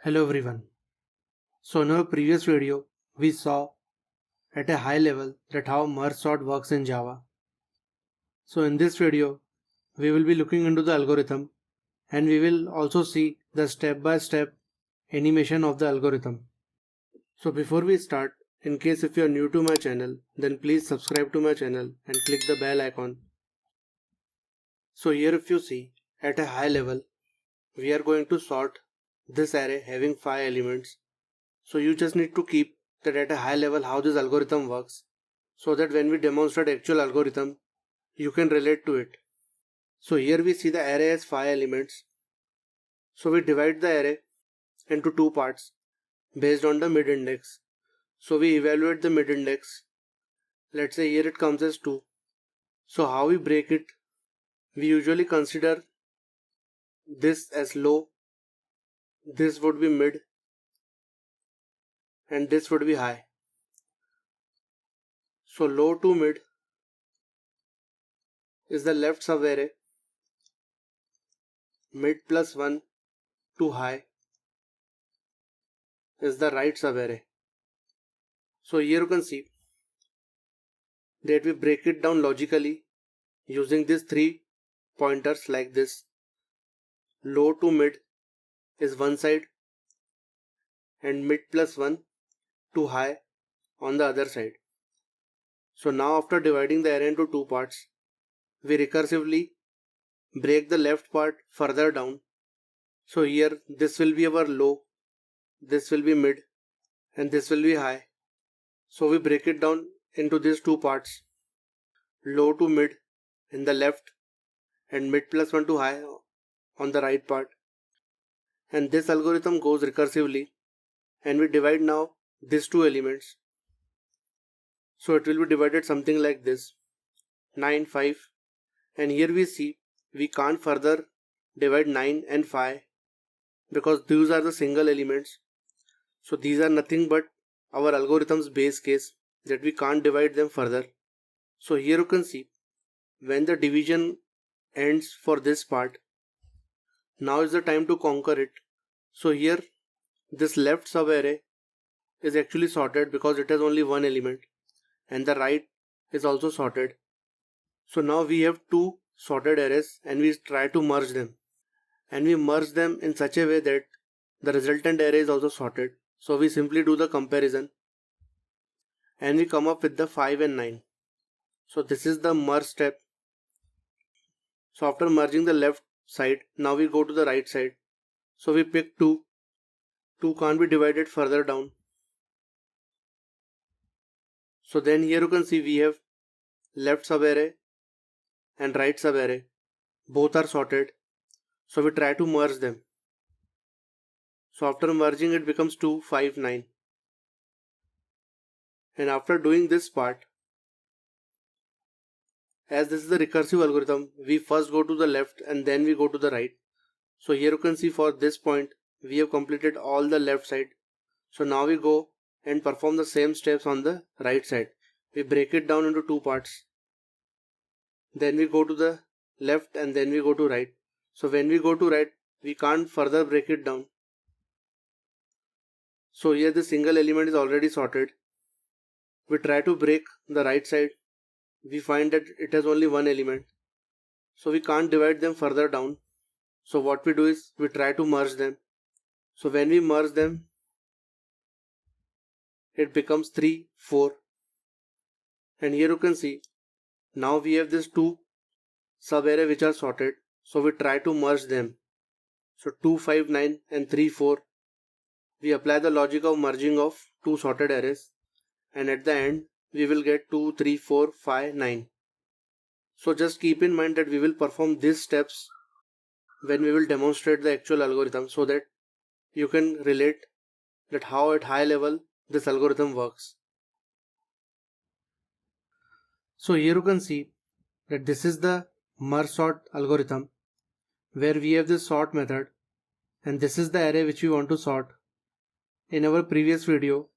Hello everyone. So in our previous video, we saw at a high level that how merge sort works in Java. So in this video, we will be looking into the algorithm and we will also see the step-by-step animation of the algorithm. So before we start, in case if you are new to my channel, then please subscribe to my channel and click the bell icon. So here if you see, at a high level, we are going to sort this array having 5 elements. So you just need to keep that at a high level how this algorithm works, so that when we demonstrate actual algorithm, you can relate to it. So here we see the array has 5 elements. So we divide the array into two parts based on the mid index. So we evaluate the mid index. Let's say here it comes as 2. So how we break it? We usually consider this as low, this would be mid, and this would be high. So low to mid is the left subarray, mid plus 1 to high is the right subarray. So here you can see that we break it down logically using these 3 pointers like this. Low to mid is one side and mid plus 1 to high on the other side. So now after dividing the array into two parts, we recursively break the left part further down. So here this will be our low, this will be mid, and this will be high. So we break it down into these two parts, low to mid in the left and mid plus 1 to high on the right part. And this algorithm goes recursively, and we divide now these two elements. So it will be divided something like this, 9, 5, and here we see we can't further divide 9 and 5 because these are the single elements. So these are nothing but our algorithm's base case that we can't divide them further. So here you can see when the division ends for this part, now is the time to conquer it. So here this left subarray is actually sorted because it has only one element, and the right is also sorted. So now we have two sorted arrays and we try to merge them, and we merge them in such a way that the resultant array is also sorted. So we simply do the comparison and we come up with the 5 and 9. So this is the merge step. So after merging the left side, now we go to the right side. So we pick 2. 2 can't be divided further down. So then here you can see we have left subarray and right subarray. Both are sorted. So we try to merge them. So after merging it becomes 2, 5, 9. And after doing this part, as this is the recursive algorithm, we first go to the left and then we go to the right. So here you can see for this point, we have completed all the left side. So now we go and perform the same steps on the right side. We break it down into two parts. Then we go to the left and then we go to right. So when we go to right, we can't further break it down. So here the single element is already sorted. We try to break the right side. We find that it has only one element. So we can't divide them further down. So what we do is we try to merge them. So when we merge them, it becomes 3, 4. And here you can see, now we have these two subarray which are sorted. So we try to merge them. So 2, 5, 9 and 3, 4. We apply the logic of merging of two sorted arrays. And at the end, we will get 2, 3, 4, 5, 9. So just keep in mind that we will perform these steps when we will demonstrate the actual algorithm, so that you can relate that how at high level this algorithm works. So here you can see that this is the merge sort algorithm where we have this sort method, and this is the array which we want to sort. In our previous video,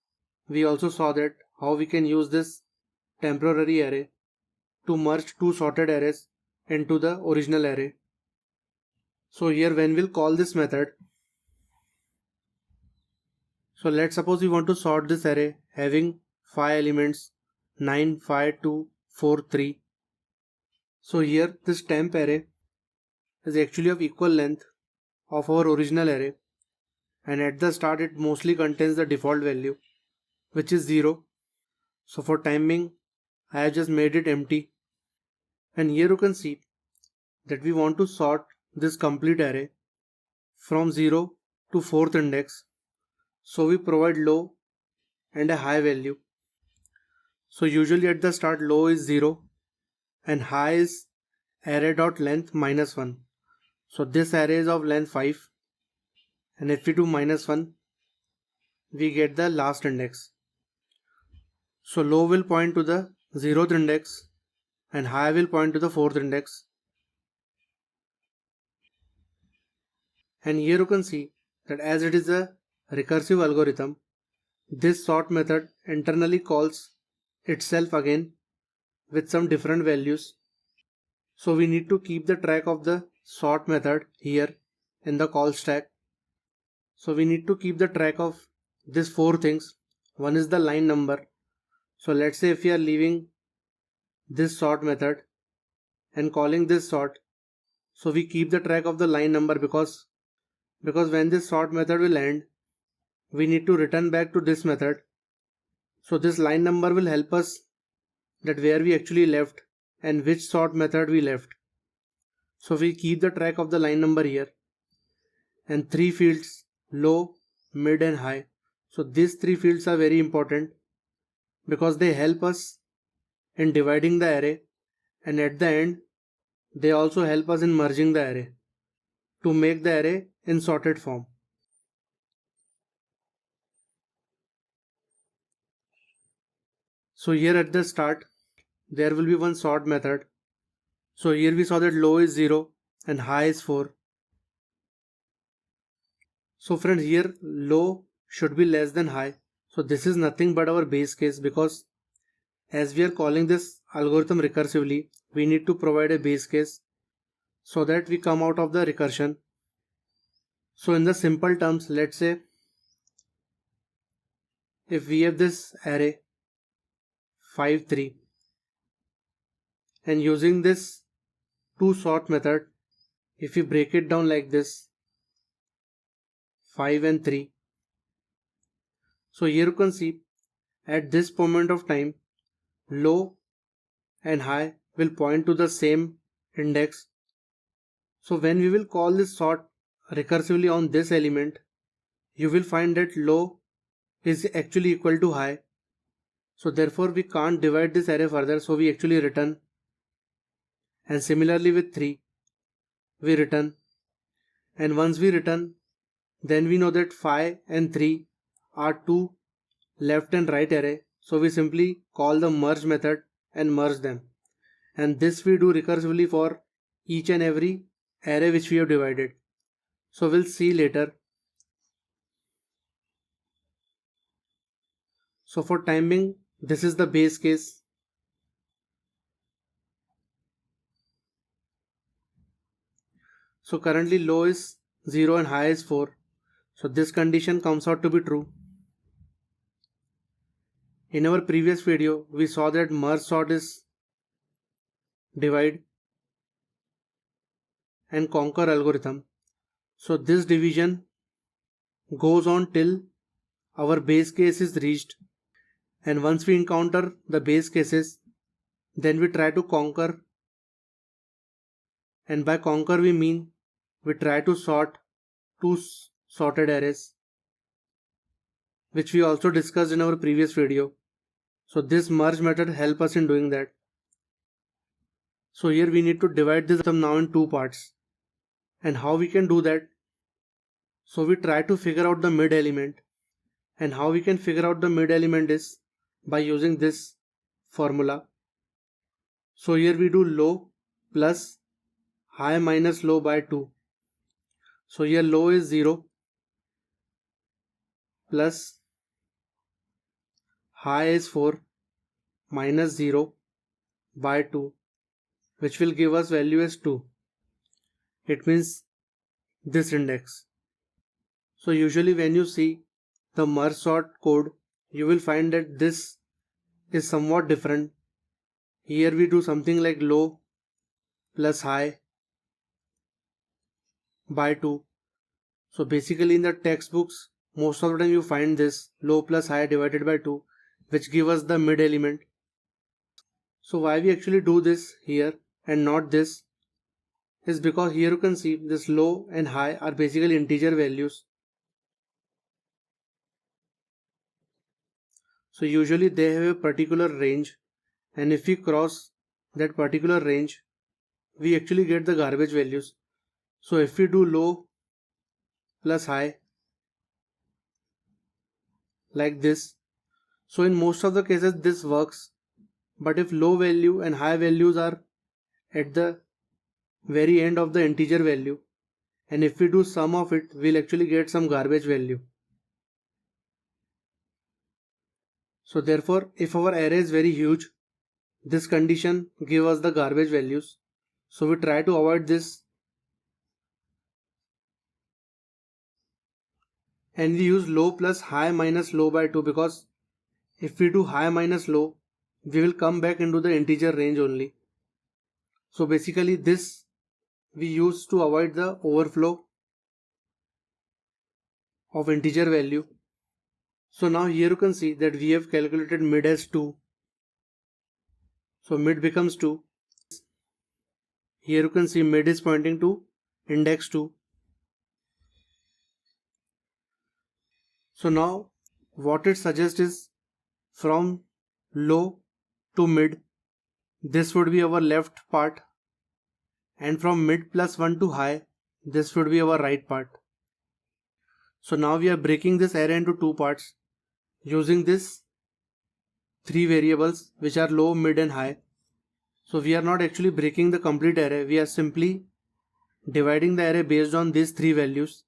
we also saw that how we can use this temporary array to merge two sorted arrays into the original array. So here when we'll call this method, So let's suppose we want to sort this array having 5 elements 9, 5, 2, 4, 3. So here this temp array is actually of equal length of our original array, and at the start it mostly contains the default value, which is 0. So for time being I have just made it empty, and here you can see that we want to sort this complete array from 0 to 4th index. So we provide low and a high value. So usually at the start low is 0 and high is array.length -1. So this array is of length 5, and if we do -1 we get the last index. So low will point to the 0th index and high will point to the 4th index. And here you can see that as it is a recursive algorithm, this sort method internally calls itself again with some different values. So we need to keep the track of the sort method here in the call stack. So we need to keep the track of these 4 things. One is the line number. So let's say if we are leaving this sort method and calling this sort, so we keep the track of the line number because when this sort method will end, we need to return back to this method. So this line number will help us that where we actually left and which sort method we left. So we keep the track of the line number here, and 3 fields low, mid and high. So these 3 fields are very important because they help us in dividing the array, and at the end they also help us in merging the array to make the array in sorted form. So here at the start there will be one sort method. So here we saw that low is 0 and high is 4. So friends, here low should be less than high. So this is nothing but our base case, because as we are calling this algorithm recursively, we need to provide a base case so that we come out of the recursion. So in the simple terms, let's say if we have this array 5, 3, and using this to sort method, if we break it down like this 5 and 3, so here you can see at this moment of time low and high will point to the same index. So when we will call this sort recursively on this element, you will find that low is actually equal to high. So therefore we can't divide this array further, so we actually return. And similarly with 3, we return. And once we return, then we know that 5 and 3 are two left and right array. So we simply call the merge method and merge them. And this we do recursively for each and every array which we have divided. So we'll see later. So for time being, this is the base case. So currently low is 0 and high is 4. So this condition comes out to be true. In our previous video, we saw that merge sort is divide and conquer algorithm. So this division goes on till our base case is reached, and once we encounter the base cases, then we try to conquer, and by conquer we mean we try to sort two sorted arrays, which we also discussed in our previous video. So this merge method helps us in doing that. So here we need to divide this now in two parts. And how we can do that? So we try to figure out the mid element, and how we can figure out the mid element is by using this formula. So here we do low plus high minus low by 2. So here low is 0 plus high is 4 minus 0 by 2, which will give us value as 2. It means this index. So usually when you see the merge sort code, you will find that this is somewhat different. Here we do something like low plus high by 2. So basically in the textbooks, most of the time you find this low plus high divided by 2, which give us the mid element. So why we actually do this here and not this is because here you can see this low and high are basically integer values. So usually they have a particular range, and if we cross that particular range, we actually get the garbage values. So if we do low plus high like this, so in most of the cases this works, but if low value and high values are at the very end of the integer value, and if we do sum of it, we'll actually get some garbage value. So therefore, if our array is very huge, this condition gives us the garbage values. So we try to avoid this, and we use low plus high minus low by 2, because if we do high minus low, we will come back into the integer range only. So basically this we use to avoid the overflow of integer value. So now here you can see that we have calculated mid as 2. So mid becomes 2. Here you can see mid is pointing to index 2. So now what it suggests is from low to mid, this would be our left part, and from mid plus 1 to high, this would be our right part. So now we are breaking this array into two parts using this three variables which are low, mid and high. So we are not actually breaking the complete array, we are simply dividing the array based on these three values.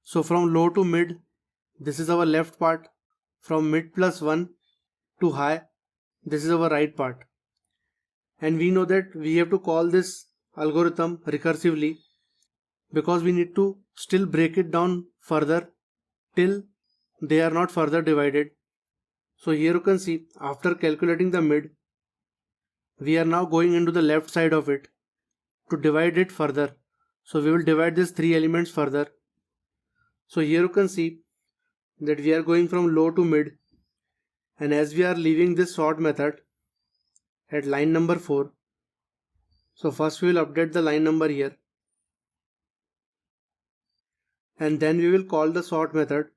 So from low to mid, this is our left part. From mid plus 1 to high, this is our right part. And we know that we have to call this algorithm recursively because we need to still break it down further till they are not further divided. So here you can see after calculating the mid, we are now going into the left side of it to divide it further. So we will divide these three elements further. So here you can see that we are going from low to mid, and as we are leaving this sort method at line number 4, so first we will update the line number here, and then we will call the sort method.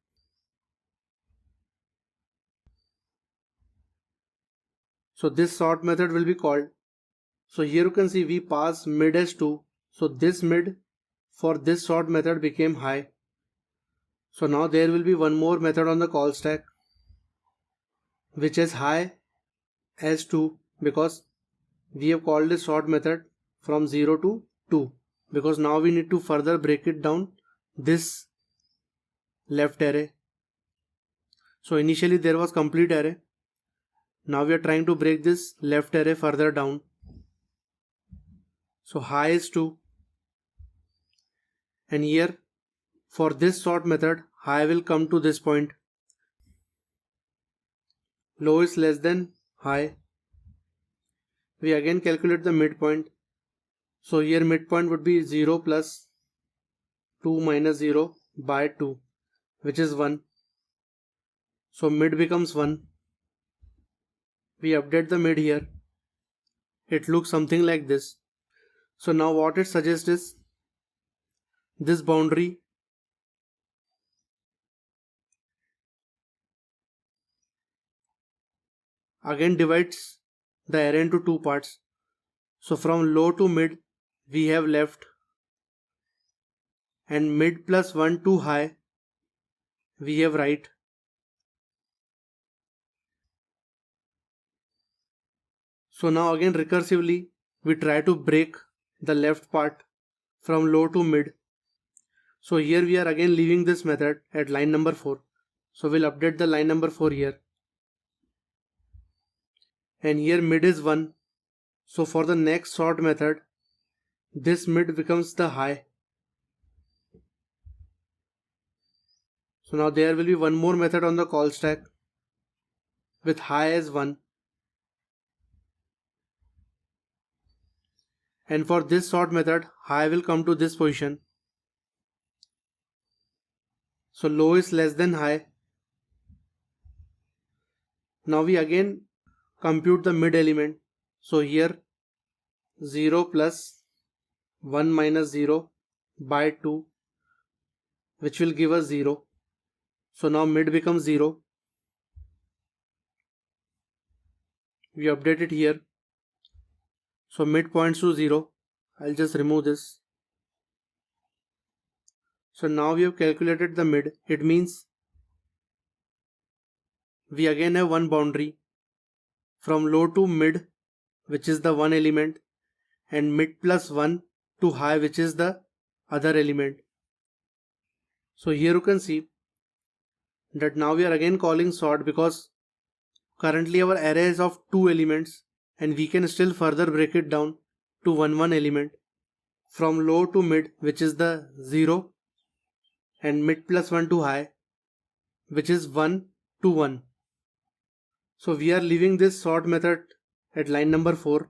So this sort method will be called. So here you can see we pass mid as 2. So this mid for this sort method became high. So now there will be one more method on the call stack which is high as 2, because we have called this sort method from 0 to 2, because now we need to further break it down this left array. So initially there was complete array. Now we are trying to break this left array further down. So high is 2, and here for this sort method high will come to this point. Low is less than high. We again calculate the midpoint. So here midpoint would be 0 plus 2 minus 0 by 2, which is 1. So mid becomes 1. We update the mid here. It looks something like this. So now what it suggests is this boundary again divides the array into two parts. So from low to mid we have left, and mid plus 1 to high we have right. So now again recursively we try to break the left part from low to mid. So here we are again leaving this method at line number 4. So we'll update the line number 4 here. And here mid is 1. So for the next sort method, this mid becomes the high. So now there will be one more method on the call stack with high as 1. And for this sort method, high will come to this position. So low is less than high. Now we again compute the mid element. So here 0 plus 1 minus 0 by 2, which will give us 0. So now mid becomes 0. We update it here. So mid points to 0. I'll just remove this. So now we have calculated the mid. It means we again have one boundary from low to mid, which is the one element, and mid plus 1 to high, which is the other element. So here you can see that now we are again calling sort because currently our array is of 2 elements and we can still further break it down to one element from low to mid, which is the 0, and mid plus 1 to high, which is 1 to 1. So we are leaving this sort method at line number 4.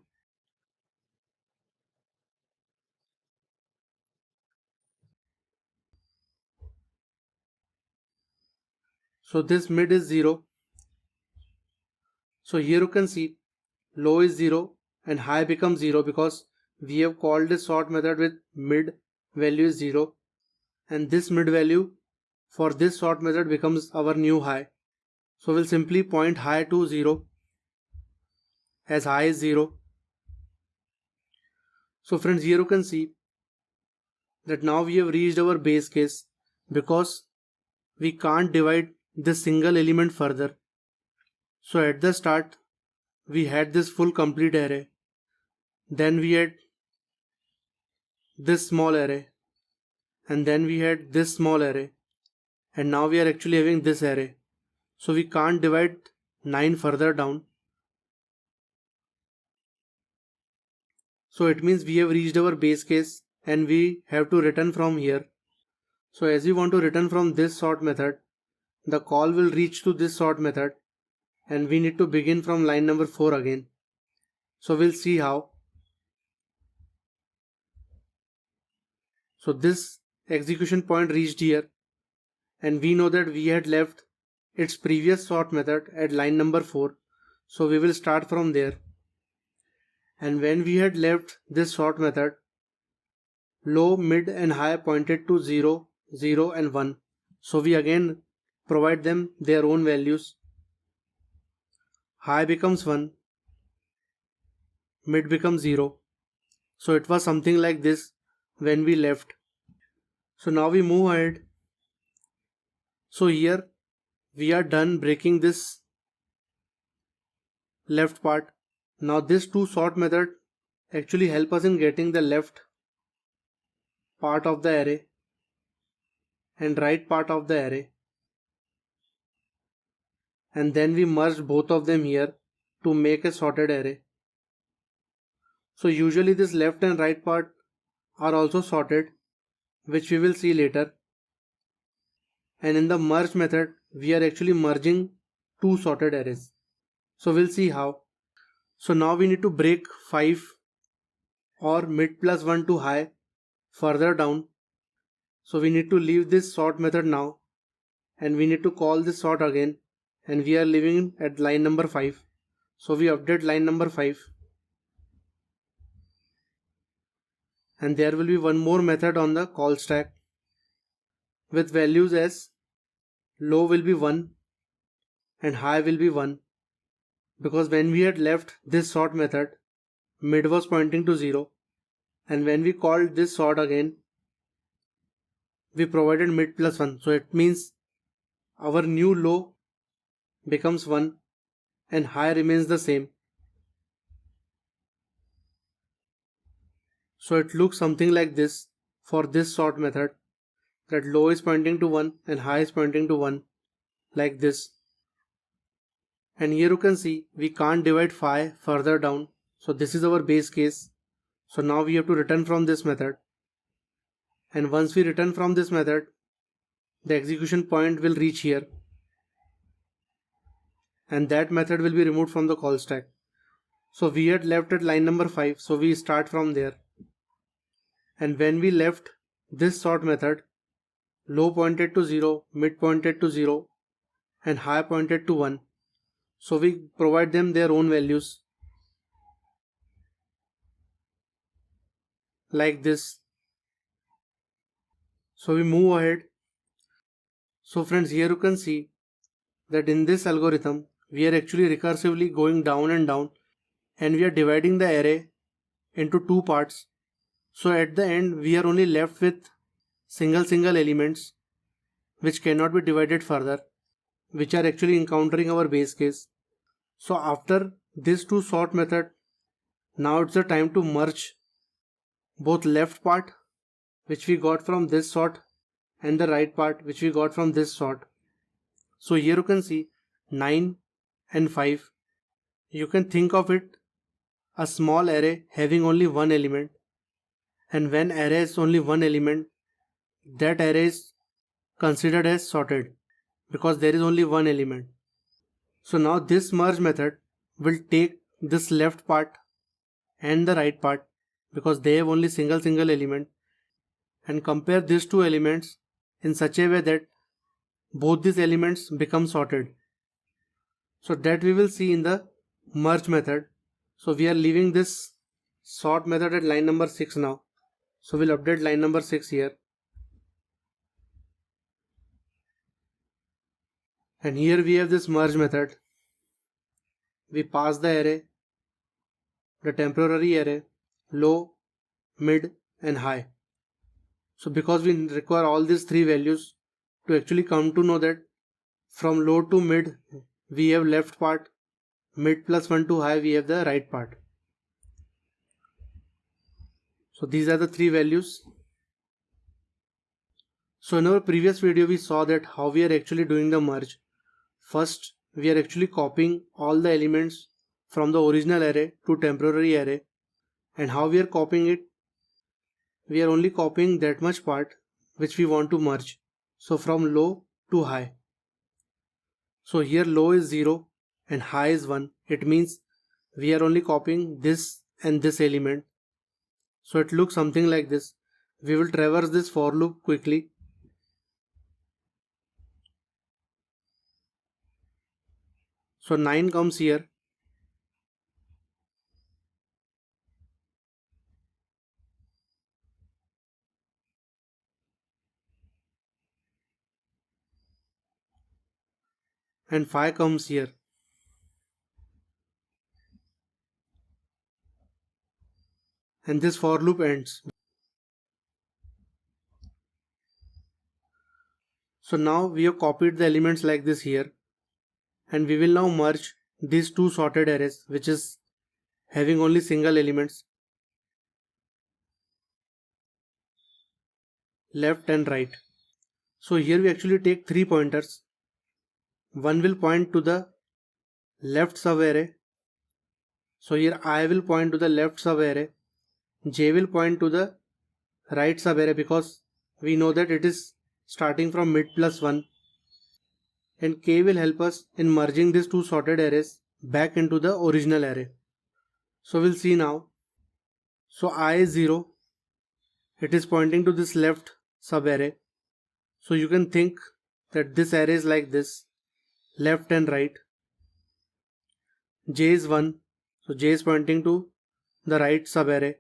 So this mid is 0. So here you can see low is 0 and high becomes 0 because we have called this sort method with mid value is 0, and this mid value for this sort method becomes our new high. So we'll simply point high to 0 as high is 0. So friends, here you can see that now we have reached our base case because we can't divide this single element further. So at the start we had this full complete array, then we had this small array, and then we had this small array, and now we are actually having this array. So we can't divide 9 further down. So it means we have reached our base case and we have to return from here. So as we want to return from this sort method, the call will reach to this sort method and we need to begin from line number 4 again. So we'll see how. So this execution point reached here and we know that we had left its previous sort method at line number 4. So we will start from there. And when we had left this sort method, low, mid and high pointed to 0, 0 and 1. So we again provide them their own values. High becomes 1, mid becomes 0. So it was something like this when we left. So now we move ahead. So here we are done breaking this left part. Now this two sort method actually help us in getting the left part of the array and right part of the array, and then we merge both of them here to make a sorted array. So usually this left and right part are also sorted, which we will see later. And in the merge method we are actually merging two sorted arrays. So we'll see how. So now we need to break 5 or mid plus 1 to high further down. So we need to leave this sort method now and we need to call this sort again, and we are leaving at line number 5. So we update line number 5 and there will be one more method on the call stack with values as low will be 1 and high will be 1, because when we had left this sort method, mid was pointing to 0, and when we called this sort again, we provided mid plus 1. So it means our new low becomes 1 and high remains the same. So it looks something like this for this sort method, that low is pointing to 1 and high is pointing to 1, like this. And here you can see we can't divide 5 further down. So this is our base case. So now we have to return from this method. And once we return from this method, the execution point will reach here, and that method will be removed from the call stack. So we had left at line number 5, so we start from there. And when we left this sort method, low pointed to 0, mid pointed to 0, and high pointed to 1. So we provide them their own values like this. So we move ahead. So friends, here you can see that in this algorithm we are actually recursively going down and down, and we are dividing the array into two parts. So at the end we are only left with single elements which cannot be divided further, which are actually encountering our base case. So after this to sort method, now it's the time to merge both left part which we got from this sort and the right part which we got from this sort. So here you can see 9 and 5. You can think of it a small array having only one element, and when array has only one element, that array is considered as sorted because there is only one element. So now this merge method will take this left part and the right part because they have only single element, and compare these two elements in such a way that both these elements become sorted. So that we will see in the merge method. So we are leaving this sort method at line number 6 now. So we'll update line number 6 here. And here we have this merge method. We pass the array, the temporary array, low, mid and high. So because we require all these three values to actually come to know that from low to mid we have left part, mid plus 1 to high we have the right part. So these are the three values. So in our previous video we saw that how we are actually doing the merge. First we are actually copying all the elements from the original array to temporary array, and how we are copying it, we are only copying that much part which we want to merge. So from low to high. So here low is 0 and high is 1. It means we are only copying this and this element. So it looks something like this. We will traverse this for loop quickly. So 9 comes here. And 5 comes here. And this for loop ends. So now we have copied the elements like this here, and we will now merge these two sorted arrays which is having only single elements, left and right. So here we actually take three pointers. One will point to the left sub-array. So here I will point to the left sub-array. J will point to the right sub-array because we know that it is starting from mid plus 1. And K will help us in merging these two sorted arrays back into the original array. So we'll see now. So I is 0. It is pointing to this left sub-array. So you can think that this array is like this, left and right. J is 1. So J is pointing to the right sub-array.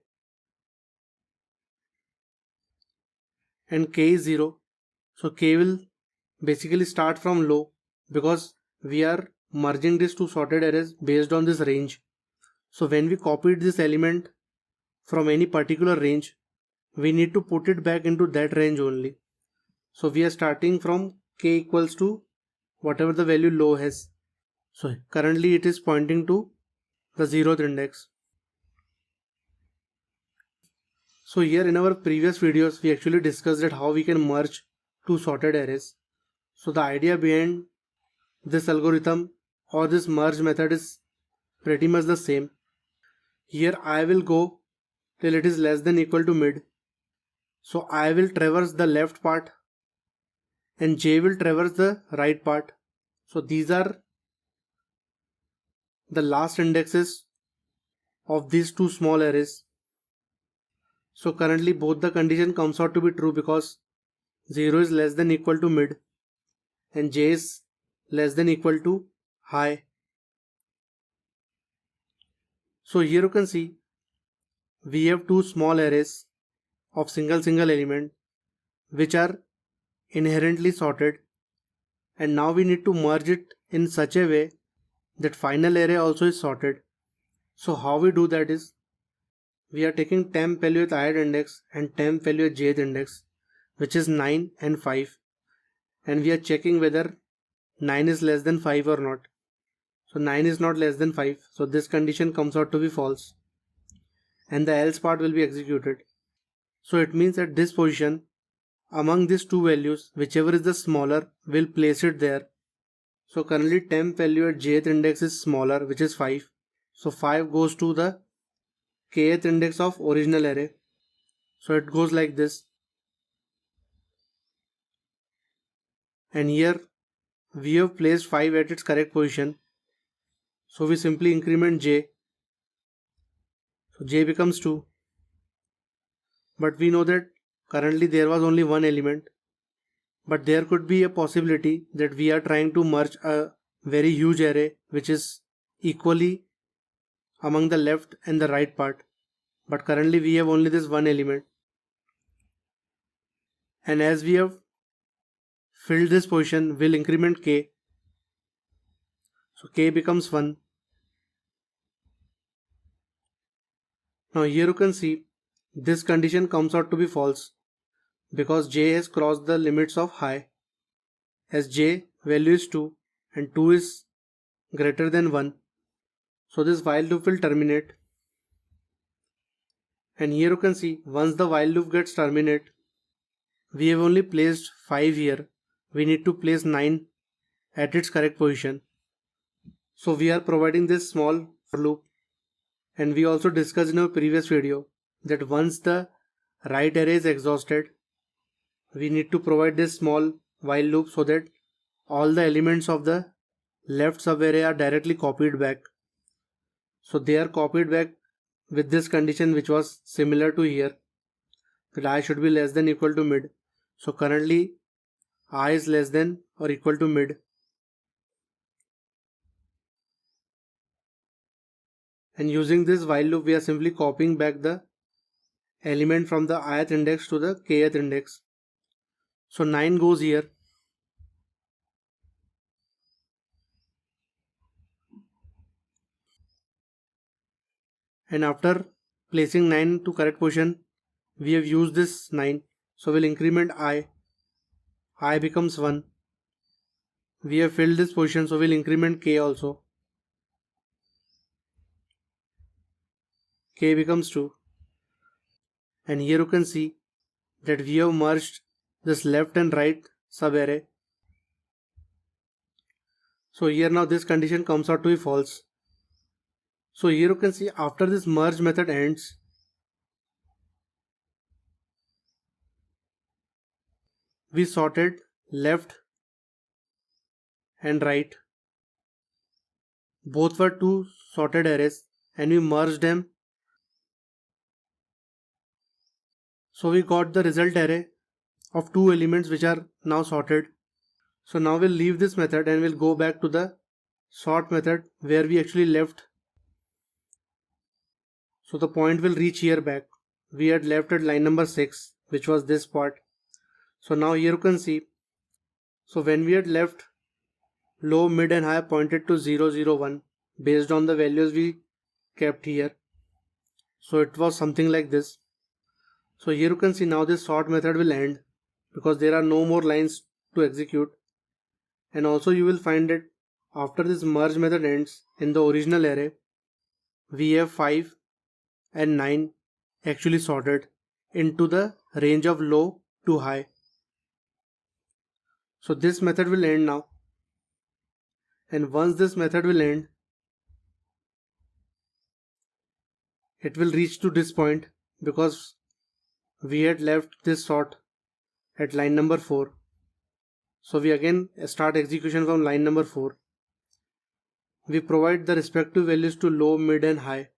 And K is 0. So K will basically start from low because we are merging these two sorted arrays based on this range. So when we copied this element from any particular range, we need to put it back into that range only. So we are starting from K equals to whatever the value low has. So currently it is pointing to the 0th index. So here in our previous videos we actually discussed that how we can merge two sorted arrays. So the idea behind this algorithm or this merge method is pretty much the same. Here I will go till it is less than equal to mid. So I will traverse the left part and j will traverse the right part. So these are the last indexes of these two small arrays. So currently both the condition comes out to be true because 0 is less than equal to mid and j is less than equal to high. So here you can see we have two small arrays of single element which are inherently sorted, and now we need to merge it in such a way that final array also is sorted. So how we do that is we are taking temp value at ith index and temp value at jth index, which is 9 and 5, and we are checking whether 9 is less than 5 or not. So 9 is not less than 5, so this condition comes out to be false and the else part will be executed. So it means at this position, among these two values, whichever is the smaller, we'll place it there. So currently temp value at jth index is smaller, which is 5. So 5 goes to the kth index of original array. So it goes like this. And here we have placed 5 at its correct position. So we simply increment j. So j becomes 2. But we know that currently there was only one element. But there could be a possibility that we are trying to merge a very huge array which is equally among the left and the right part. But currently we have only this one element. And as we have filled this position, we'll increment k. So k becomes 1. Now here you can see this condition comes out to be false because j has crossed the limits of high, as j value is 2 and 2 is greater than 1. So this while loop will terminate. And here you can see once the while loop gets terminated, we have only placed 5 here. We need to place 9 at its correct position. So we are providing this small for loop, and we also discussed in our previous video that once the right array is exhausted, we need to provide this small while loop so that all the elements of the left subarray are directly copied back. So they are copied back with this condition which was similar to here, that I should be less than equal to mid. So currently I is less than or equal to mid. And using this while loop we are simply copying back the element from the ith index to the kth index. So 9 goes here. And after placing 9 to correct position, we have used this 9. So we'll increment I. I becomes 1. We have filled this position, so we'll increment k also. K becomes 2. And here you can see that we have merged this left and right subarray. So here now this condition comes out to be false. So here you can see after this merge method ends, we sorted left and right. Both were two sorted arrays and we merged them. So we got the result array of two elements which are now sorted. So now we'll leave this method and we'll go back to the sort method where we actually left. So the point will reach here back. We had left at line number 6, which was this part. So now here you can see. So when we had left, low, mid and high pointed to 0, 0, 1 based on the values we kept here. So it was something like this. So here you can see now this sort method will end because there are no more lines to execute. And also you will find that after this merge method ends in the original array, we have 5 and 9 actually sorted into the range of low to high. So this method will end now. And once this method will end, it will reach to this point because we had left this sort at line number 4. So we again start execution from line number 4. We provide the respective values to low, mid and high.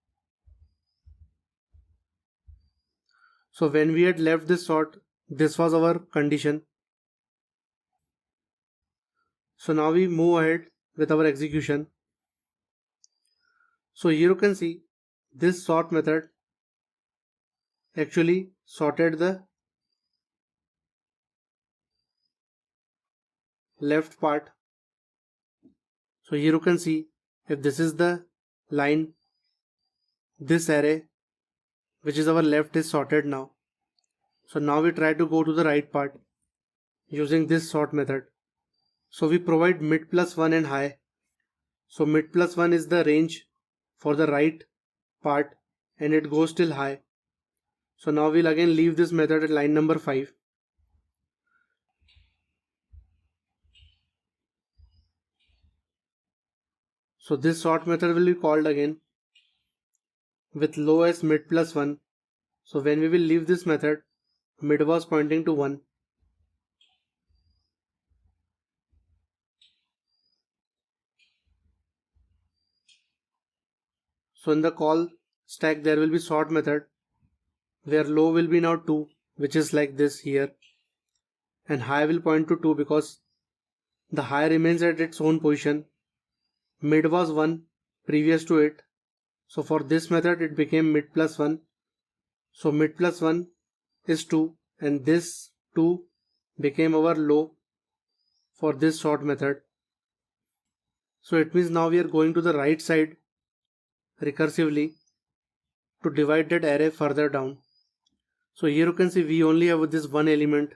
So when we had left this sort, this was our condition. So now we move ahead with our execution. So here you can see this sort method actually sorted the left part. So here you can see if this is the line, this array which is our left is sorted now. So now we try to go to the right part using this sort method. So we provide mid plus 1 and high. So mid plus 1 is the range for the right part and it goes till high. So now we'll again leave this method at line number 5. So this sort method will be called again with low as mid plus 1. So when we will leave this method, mid was pointing to 1. So in the call stack there will be sort method where low will be now 2, which is like this here, and high will point to 2 because the high remains at its own position. Mid was 1 previous to it, so for this method it became mid plus 1. So mid plus 1 is 2 and this 2 became our low for this sort method. So it means now we are going to the right side recursively to divide that array further down. So here you can see we only have this one element.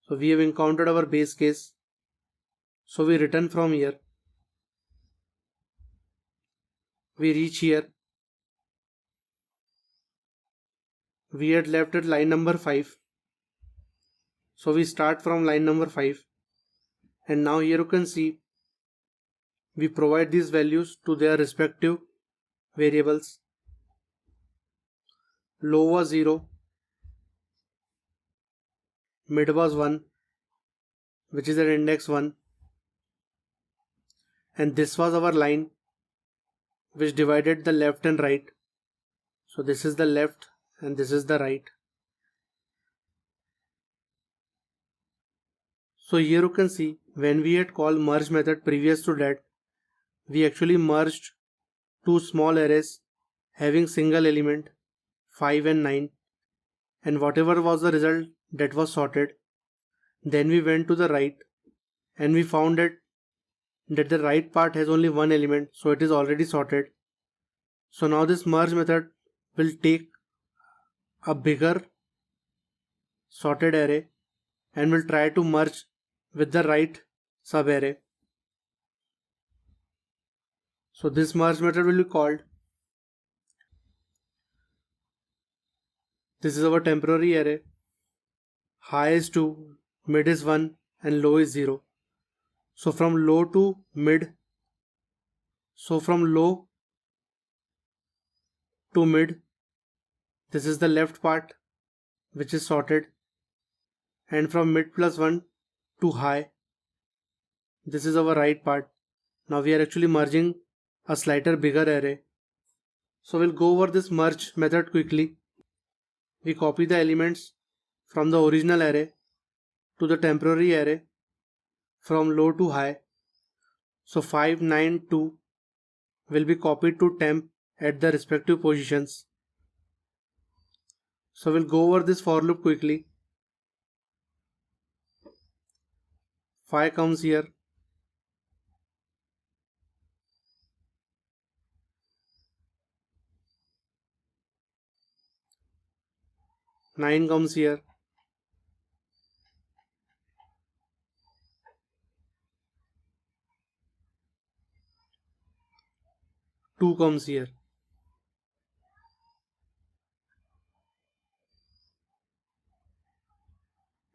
So we have encountered our base case. So we return from here. We reach here. We had left at line number 5. So we start from line number 5. And now here you can see we provide these values to their respective variables. Low was 0. Mid was 1, which is at index 1. And this was our line which divided the left and right. So this is the left and this is the right. So here you can see when we had called merge method previous to that, we actually merged two small arrays having single element 5 and 9, and whatever was the result that was sorted. Then we went to the right and we found that the right part has only one element, so it is already sorted. So now this merge method will take a bigger sorted array and will try to merge with the right subarray. So this merge method will be called. This is our temporary array. High is 2, mid is 1 and low is 0. So from low to mid, this is the left part which is sorted, and from mid plus 1 to high, this is our right part. Now we are actually merging a slightly bigger array. So we'll go over this merge method quickly. We copy the elements from the original array to the temporary array from low to high. So 5, 9, 2 will be copied to temp at the respective positions. So we'll go over this for loop quickly. 5 comes here. 9 comes here. 2 comes here.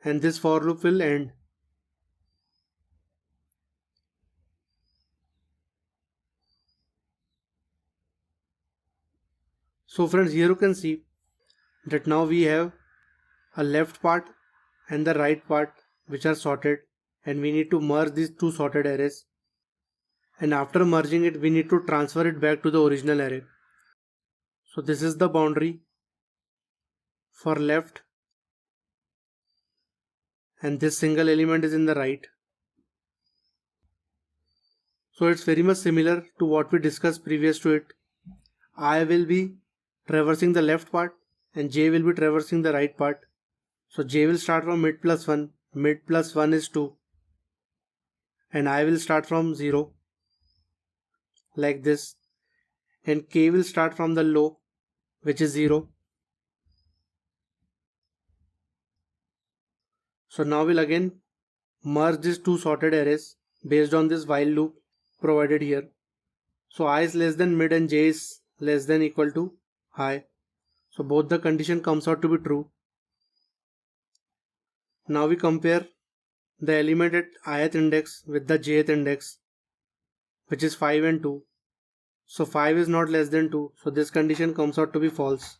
And this for loop will end. So friends, here you can see that now we have a left part and the right part which are sorted, and we need to merge these two sorted arrays, and after merging it we need to transfer it back to the original array. So this is the boundary for left, and this single element is in the right. So it's very much similar to what we discussed previous to it. I will be traversing the left part and J will be traversing the right part. So J will start from mid plus 1, mid plus 1 is 2, and I will start from 0 like this, and K will start from the low, which is 0. So now we'll again merge these two sorted arrays based on this while loop provided here. So I is less than mid and J is less than equal to high. So both the condition comes out to be true. Now we compare the element at ith index with the jth index, which is 5 and 2. So 5 is not less than 2, so this condition comes out to be false.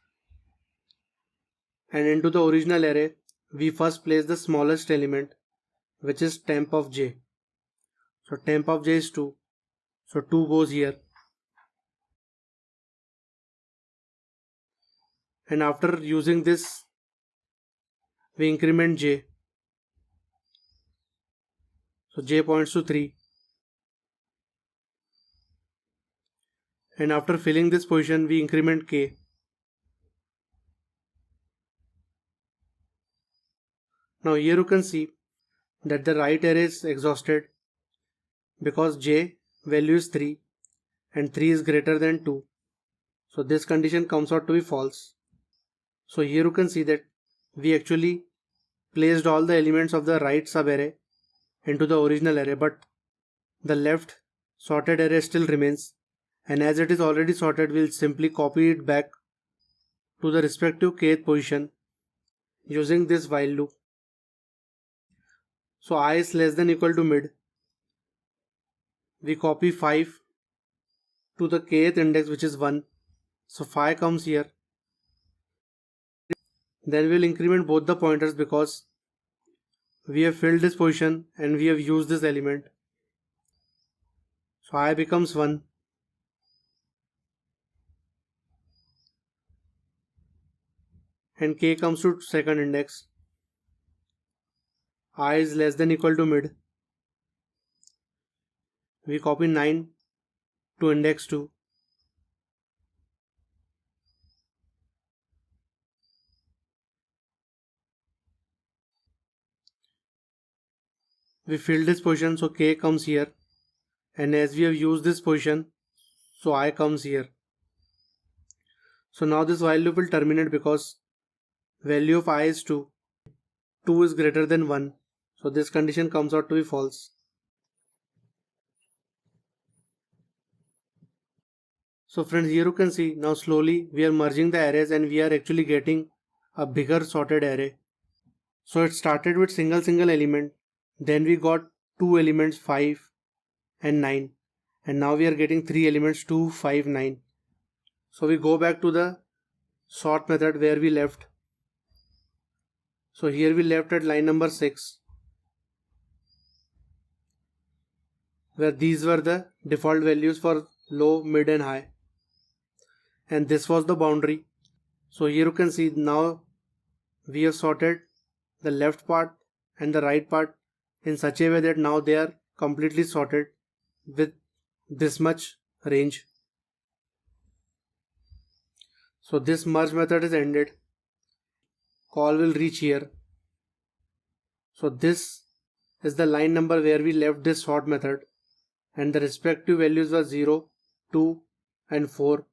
And into the original array, we first place the smallest element, which is temp of j. So temp of j is 2, so 2 goes here. And after using this, we increment j. So j points to 3. And after filling this position, we increment k. Now here you can see that the right array is exhausted because j value is 3 and 3 is greater than 2. So this condition comes out to be false. So here you can see that we actually placed all the elements of the right subarray into the original array, but the left sorted array still remains, and as it is already sorted, we'll simply copy it back to the respective kth position using this while loop. So I is less than equal to mid. We copy 5 to the kth index, which is 1. So 5 comes here. Then we'll increment both the pointers because we have filled this position and we have used this element. So I becomes 1. And k comes to second index. I is less than equal to mid. We copy 9 to index 2. We fill this position, so k comes here, and as we have used this position, so I comes here. So now this while loop will terminate because value of I is 2. 2 is greater than 1. So this condition comes out to be false. So friends, here you can see now slowly we are merging the arrays and we are actually getting a bigger sorted array. So it started with single element, then we got two elements 5 and 9, and now we are getting three elements 2, 5, 9. So we go back to the sort method where we left. So here we left at line number 6, where these were the default values for low, mid and high, and this was the boundary. So here you can see now we have sorted the left part and the right part in such a way that now they are completely sorted with this much range. So this merge method is ended. Call will reach here. So this is the line number where we left this sort method, and the respective values were 0, 2 and 4.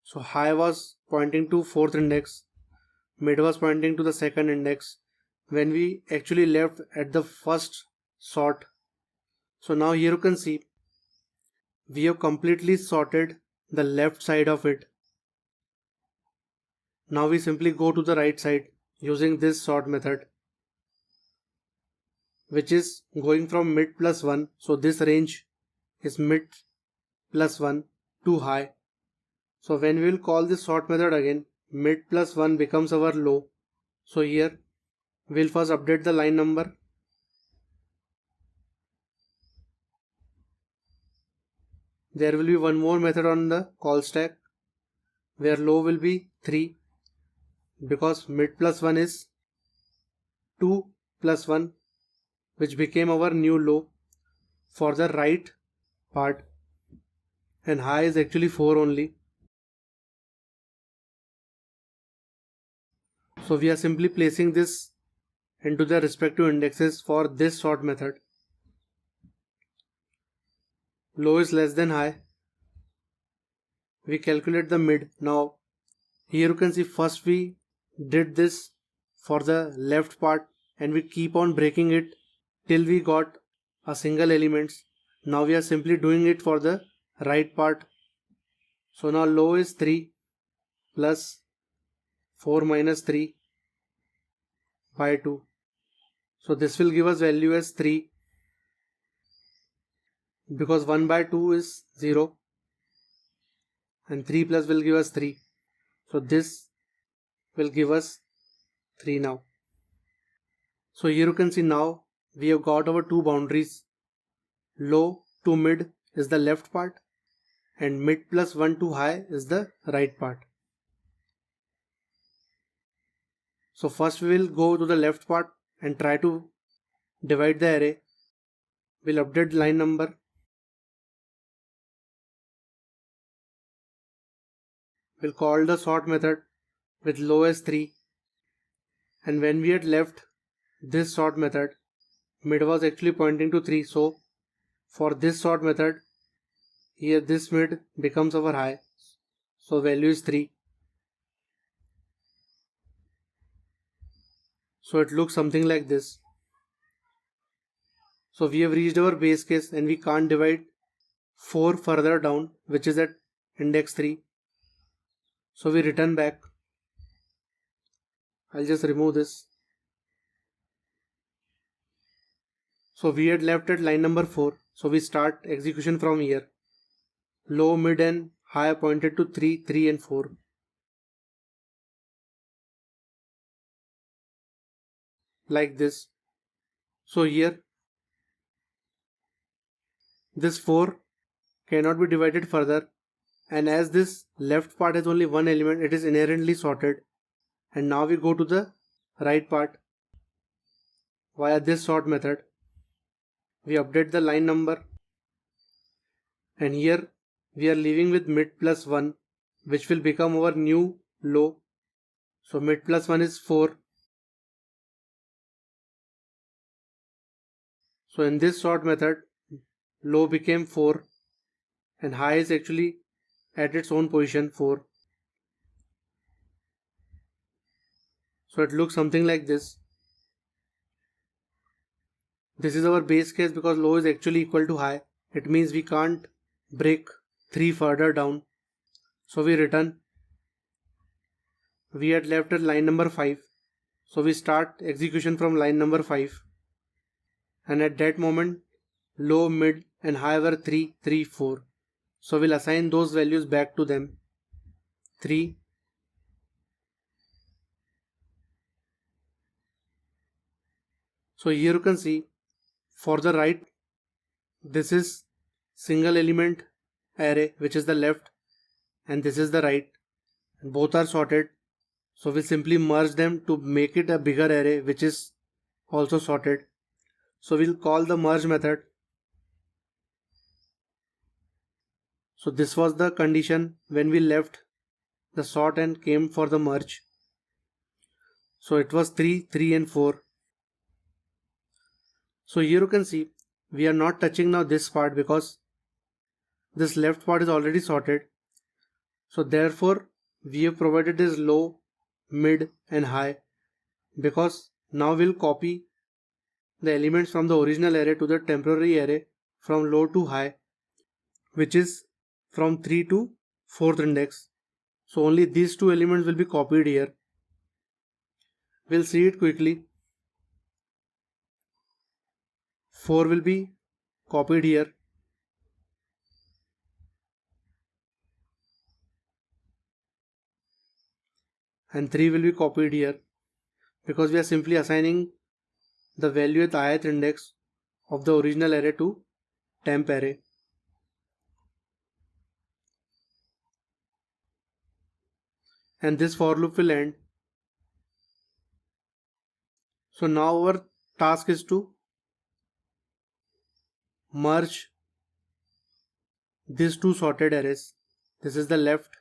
So high was pointing to fourth index, mid was pointing to the second index when we actually left at the first sort. So now here you can see we have completely sorted the left side of it. Now we simply go to the right side using this sort method, which is going from mid plus 1. So this range is mid plus 1 to high. So when we will call this sort method again, mid plus 1 becomes our low. So here We'll first update the line number. There will be one more method on the call stack where low will be 3 because mid plus 1 is 2 plus 1, which became our new low for the right part, and high is actually 4 only. So we are simply placing this into the respective indexes for this sort method. Low is less than high. We calculate the mid. Now here you can see first we did this for the left part and we keep on breaking it till we got a single elements. Now we are simply doing it for the right part. So now low is 3 plus 4 minus 3 by 2. So this will give us value as 3 because 1 by 2 is 0 and 3 plus will give us 3. So this will give us 3 now. So here you can see now we have got our two boundaries. Low to mid is the left part and mid plus 1 to high is the right part. So first we will go to the left part and try to divide the array. We'll update line number. We'll call the sort method with low as 3, and when we had left this sort method, mid was actually pointing to 3, so for this sort method here this mid becomes our high, so value is 3. So it looks something like this. So we have reached our base case and we can't divide 4 further down, which is at index 3. So we return back. I'll just remove this. So we had left at line number 4. So we start execution from here. Low, mid and high pointed to 3, 3 and 4. Like this. So here this 4 cannot be divided further, and as this left part has only one element, it is inherently sorted. And now we go to the right part via this sort method. We update the line number, and here we are leaving with mid plus 1, which will become our new low. So mid plus 1 is 4. So in this sort method, low became 4 and high is actually at its own position 4. So it looks something like this. This is our base case because low is actually equal to high. It means we can't break 3 further down. So we return. We had left at line number 5. So we start execution from line number 5. And at that moment, low, mid and high were 3, 3, 4. So we'll assign those values back to them. 3. So here you can see for the right, this is single element array, which is the left, and this is the right, and both are sorted. So we simply merge them to make it a bigger array, which is also sorted. So we'll call the merge method. So this was the condition when we left the sort and came for the merge. So it was 3, 3 and 4. So here you can see we are not touching now this part because this left part is already sorted. So therefore we have provided this low, mid and high because now we'll copy the elements from the original array to the temporary array from low to high, which is from 3 to 4th index. So only these two elements will be copied here. We'll see it quickly. 4 will be copied here. And 3 will be copied here. because we are simply assigning the value at the ith index of the original array to temp array. And this for loop will end. So now our task is to merge these two sorted arrays. This is the left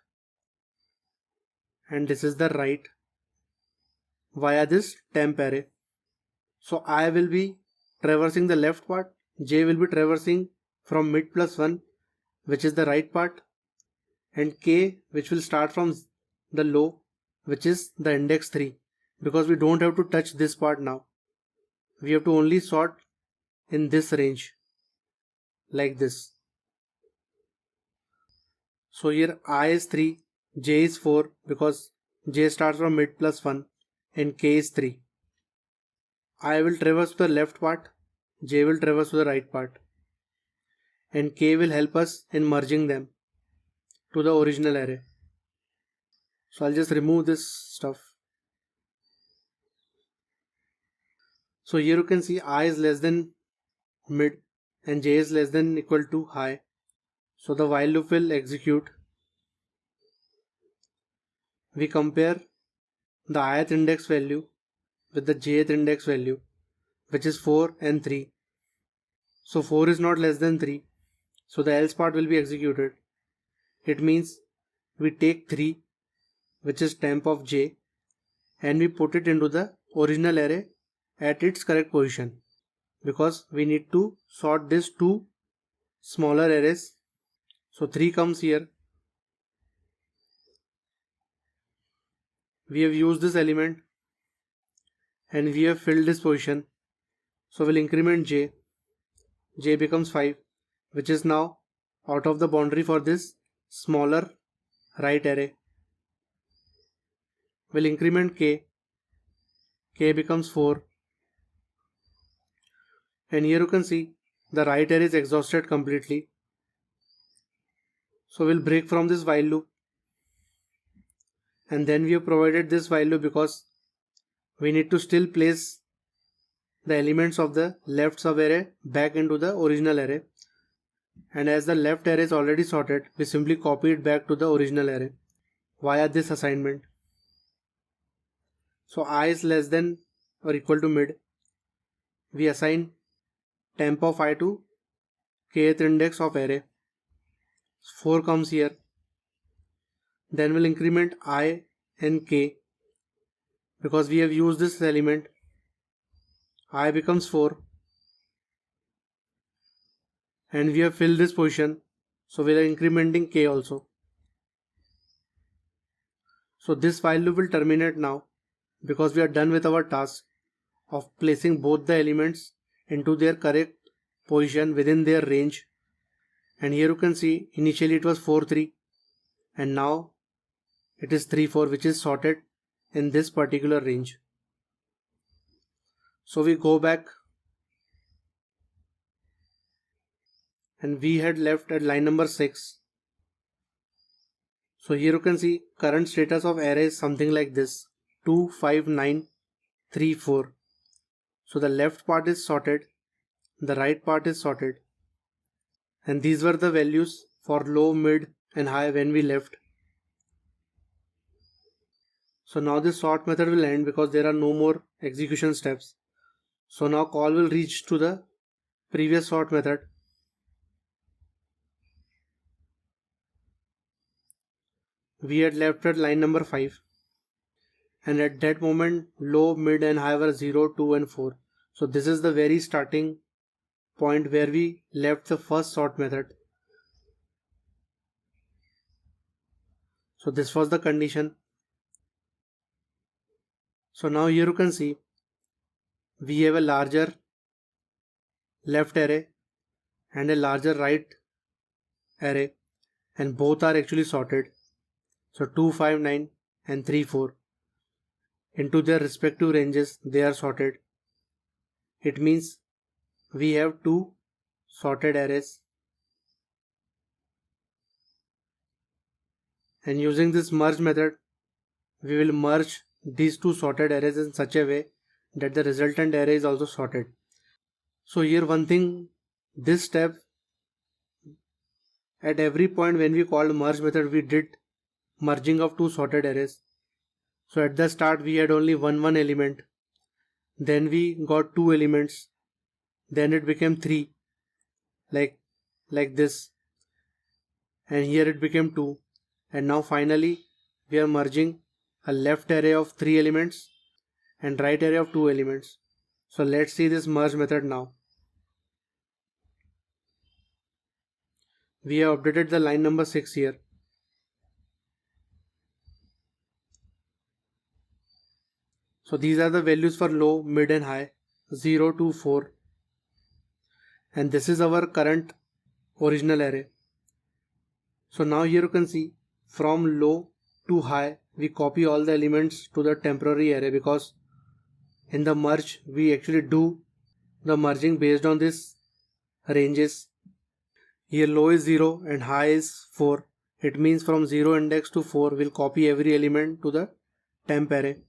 and this is the right via this temp array. So I will be traversing the left part, J will be traversing from mid plus 1, which is the right part, and K, which will start from the low, which is the index 3, because we don't have to touch this part now. We have to only sort in this range like this. So here I is 3, J is 4 because J starts from mid plus 1 and K is 3. I will traverse to the left part, J will traverse to the right part, and K will help us in merging them to the original array. So I'll just remove this stuff. So here you can see I is less than mid and J is less than equal to high. So the while loop will execute. We compare the ith index value with the jth index value, which is 4 and 3. So 4 is not less than 3. So the else part will be executed. It means we take 3, which is temp of j, and we put it into the original array at its correct position, because we need to sort these two smaller arrays. So 3 comes here. We have used this element and we have filled this position. So we'll increment j. J becomes 5, which is now out of the boundary for this smaller right array. We'll increment k. K becomes 4. And here you can see the right array is exhausted completely. So we'll break from this while loop. And then we have provided this while loop because we need to still place the elements of the left sub array back into the original array. And as the left array is already sorted, we simply copy it back to the original array via this assignment. So I is less than or equal to mid. We assign temp of I to kth index of array. 4 comes here. Then we'll increment I and k. Because we have used this element, I becomes 4. And we have filled this position. So we are incrementing k also. So this while loop will terminate now, because we are done with our task of placing both the elements into their correct position within their range. And here you can see initially it was 4 3 and now it is 3 4, which is sorted in this particular range. So we go back and we had left at line number 6. So here you can see current status of array is something like this: 2 5 9 3 4. So the left part is sorted, the right part is sorted, and these were the values for low, mid and high when we left. So now this sort method will end because there are no more execution steps. So now call will reach to the previous sort method. We had left at line number 5, and at that moment low, mid and high were 0, 2 and 4. So this is the very starting point where we left the first sort method. So this was the condition. So now here you can see we have a larger left array and a larger right array, and both are actually sorted. So 2 5 9 and 3 4 into their respective ranges, they are sorted. It means we have two sorted arrays, and using this merge method we will merge these two sorted arrays in such a way that the resultant array is also sorted. So here one thing, this step, at every point when we called merge method, we did merging of two sorted arrays. So at the start we had only one element, then we got two elements, then it became three, like this, and here it became two, and now finally we are merging a left array of three elements and right array of two elements. So let's see this merge method now. We have updated the line number 6 here. So these are the values for low, mid and high, 0 to 4, and this is our current original array. So now here you can see from low to high we copy all the elements to the temporary array, because in the merge we actually do the merging based on this ranges. Here low is 0 and high is 4. It means from 0 index to 4 we'll copy every element to the temp array.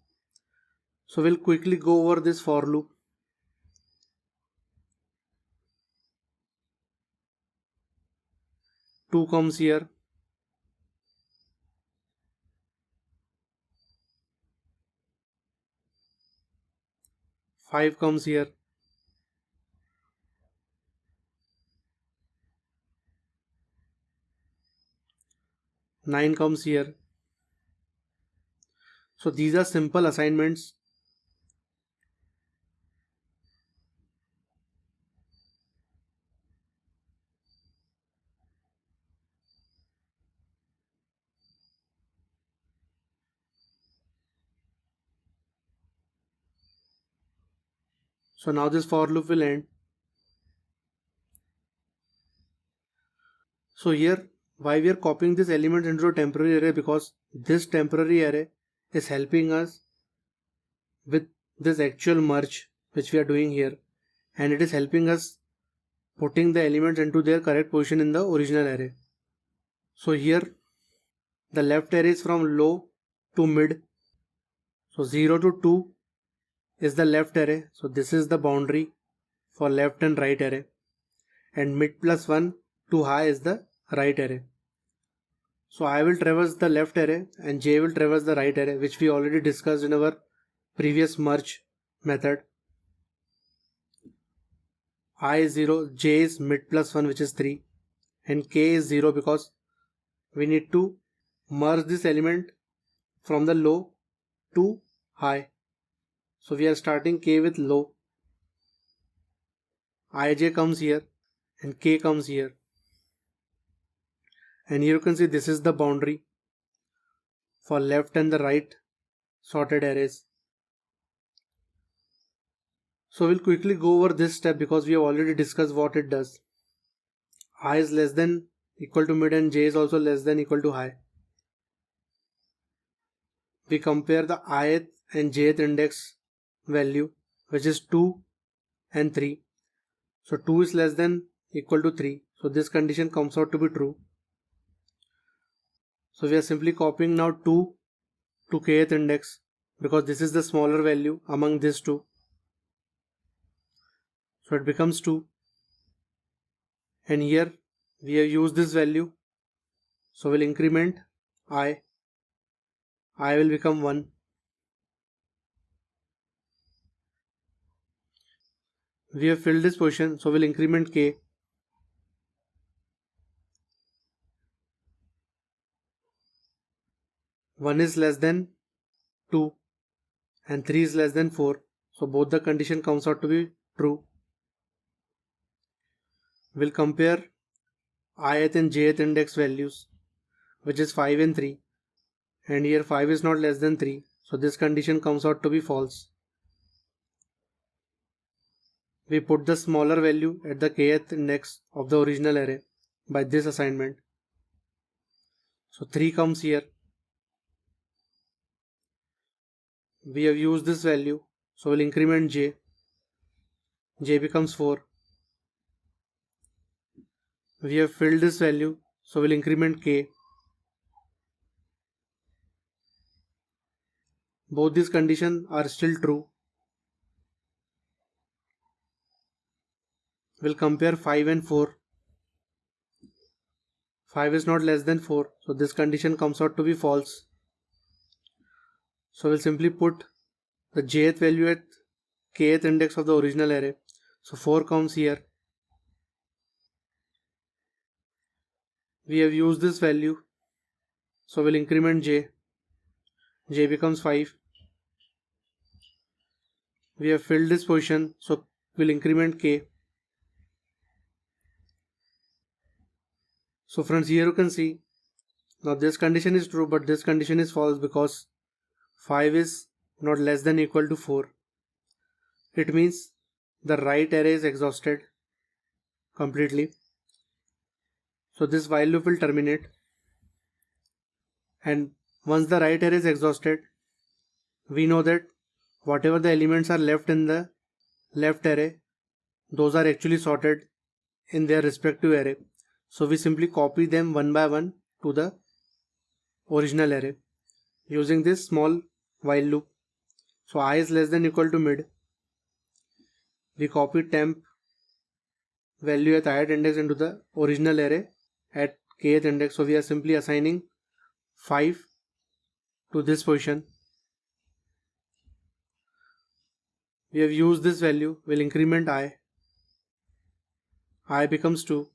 So we'll quickly go over this for loop. Two comes here, 5 comes here, 9 comes here. So these are simple assignments. So now this for loop will end. So here why we are copying this element into a temporary array, because this temporary array is helping us with this actual merge which we are doing here, and it is helping us putting the elements into their correct position in the original array. So here the left array is from low to mid. So 0 to 2 is the left array. So this is the boundary for left and right array, and mid plus 1 to high is the right array. So I will traverse the left array and J will traverse the right array, which we already discussed in our previous merge method. I is 0, J is mid plus 1, which is 3, and K is 0 because we need to merge this element from the low to high. So we are starting K with low. IJ comes here and K comes here. And here you can see this is the boundary for left and the right sorted arrays. So we'll quickly go over this step because we have already discussed what it does. I is less than equal to mid and J is also less than equal to high. We compare the ith and jth index value, which is 2 and 3. So 2 is less than equal to 3. So this condition comes out to be true. So we are simply copying now 2 to kth index because this is the smaller value among these two. So it becomes 2. And here we have used this value. So we'll increment I. I will become 1. We have filled this position, so we'll increment K. 1 is less than 2 and 3 is less than 4. So both the condition comes out to be true. We'll compare ith and jth index values, which is 5 and 3. And here 5 is not less than 3. So this condition comes out to be false. We put the smaller value at the kth index of the original array by this assignment. So 3 comes here. We have used this value, so we'll increment J. J becomes 4. We have filled this value, so we'll increment K. Both these conditions are still true. We'll compare 5 and 4. 5 is not less than 4, so this condition comes out to be false. So we'll simply put the jth value at kth index of the original array. So 4 comes here. We have used this value, so we'll increment j. J becomes 5. We have filled this position, so we'll increment k. So friends, here you can see, now this condition is true, but this condition is false because 5 is not less than equal to 4. It means the right array is exhausted completely. So this while loop will terminate, and once the right array is exhausted, we know that whatever the elements are left in the left array, those are actually sorted in their respective array. So we simply copy them one by one to the original array using this small while loop. So I is less than equal to mid. We copy temp value at ith index into the original array at kth index. So we are simply assigning 5 to this position. We have used this value. We'll increment I. I becomes 2.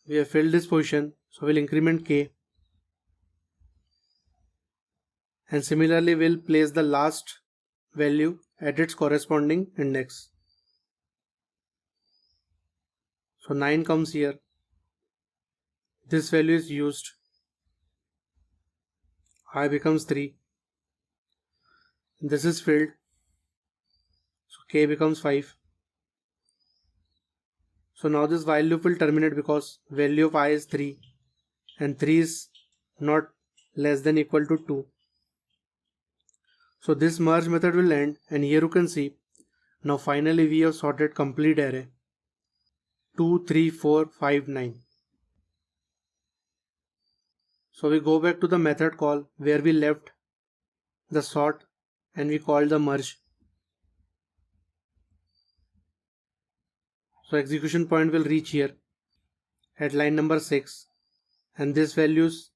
We have filled this position, so we'll increment k. And similarly, we'll place the last value at its corresponding index. So 9 comes here. This value is used. I becomes 3. This is filled. So k becomes 5. So now this while loop will terminate because value of I is 3 and 3 is not less than equal to 2. So this merge method will end, and here you can see, now finally we have sorted complete array 2, 3, 4, 5, 9. So we go back to the method call where we left the sort and we called the merge. So execution point will reach here at line number 6, and these values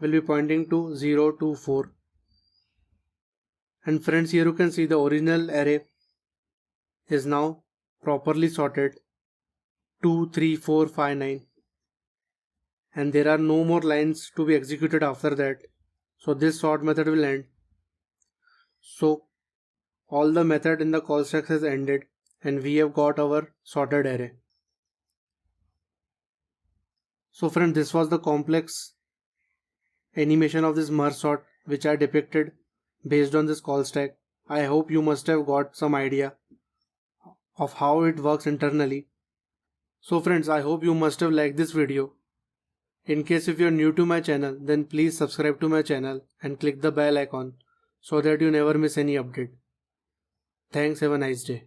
will be pointing to 0, 2, 4. And friends, here you can see the original array is now properly sorted 2, 3, 4, 5, 9. And there are no more lines to be executed after that. So this sort method will end. So all the method in the call stack has ended, and we have got our sorted array. So friends, this was the complex animation of this merge sort which I depicted based on this call stack. I hope you must have got some idea of how it works internally. So friends, I hope you must have liked this video. In case if you are new to my channel, then please subscribe to my channel and click the bell icon so that you never miss any update. Thanks, have a nice day.